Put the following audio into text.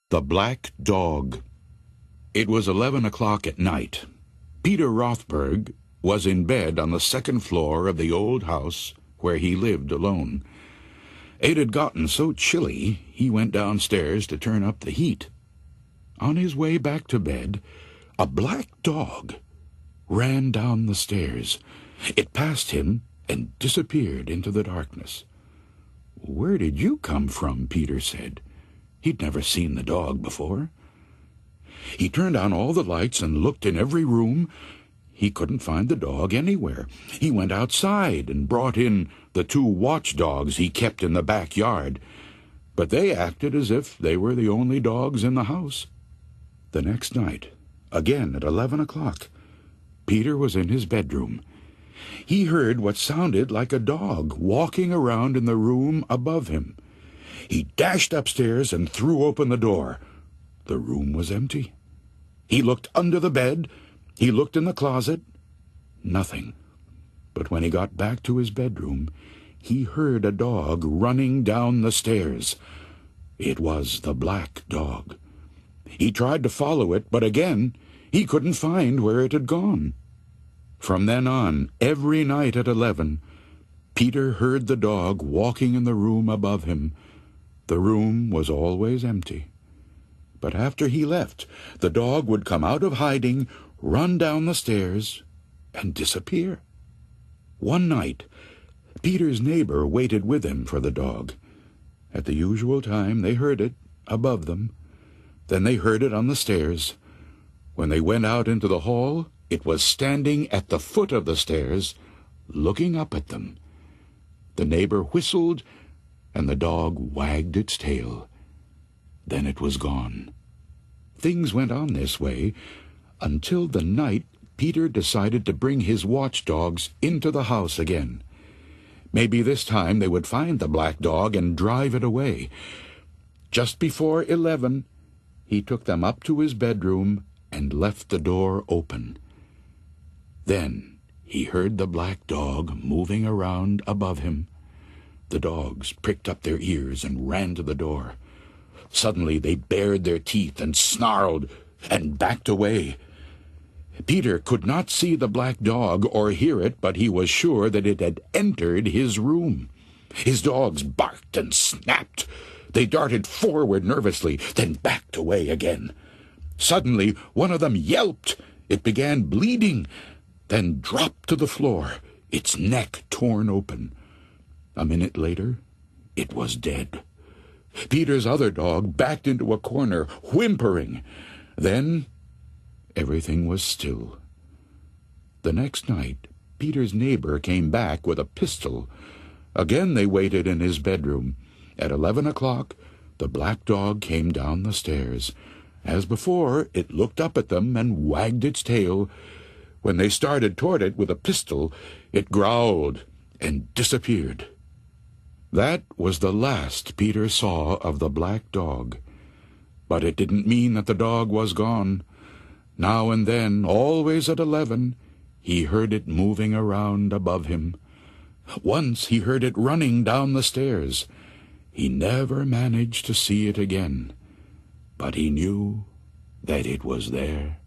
The Black Dog. It was 11 o'clock at night. Peter Rothberg was in bed on the second floor of the old house where he lived alone. It had gotten so chilly he went downstairs to turn up the heat. On his way back to bed, a black dog ran down the stairs. It passed him and disappeared into the darkness. "Where did you come from?" Peter said. He'd never seen the dog before. He turned on all the lights and looked in every room. He couldn't find the dog anywhere. He went outside and brought in the 2 watchdogs he kept in the backyard, but they acted as if they were the only dogs in the house. The next night, again at 11 o'clock, Peter was in his bedroom. He heard what sounded like a dog walking around in the room above him. He dashed upstairs and threw open the door. The room was empty. He looked under the bed. He looked in the closet. Nothing. But when he got back to his bedroom, he heard a dog running down the stairs. It was the black dog. He tried to follow it, but again he couldn't find where it had gone. From then on, every night at 11, Peter heard the dog walking in the room above him. The room was always empty. But after he left, the dog would come out of hiding, run down the stairs, and disappear. One night, Peter's neighbor waited with him for the dog. At the usual time, they heard it above them. Then they heard it on the stairs. When they went out into the hall, it was standing at the foot of the stairs, looking up at them. The neighbor whistled, and the dog wagged its tail. Then it was gone. Things went on this way until the night Peter decided to bring his watchdogs into the house again. Maybe this time they would find the black dog and drive it away. Just before 11, he took them up to his bedroom and left the door open. Then he heard the black dog moving around above him. The dogs pricked up their ears and ran to the door. Suddenly they bared their teeth and snarled and backed away. Peter could not see the black dog or hear it, but he was sure that it had entered his room. His dogs barked and snapped. They darted forward nervously, then backed away again. Suddenly one of them yelped. It began bleeding, then dropped to the floor, its neck torn open. A minute later, it was dead. Peter's other dog backed into a corner, whimpering. Then everything was still. The next night, Peter's neighbor came back with a pistol. Again they waited in his bedroom. At 11 o'clock, the black dog came down the stairs. As before, it looked up at them and wagged its tail. When they started toward it with a pistol, it growled and disappeared. That was the last Peter saw of the black dog. But it didn't mean that the dog was gone. Now and then, always at 11, he heard it moving around above him. Once he heard it running down the stairs. He never managed to see it again, but he knew that it was there.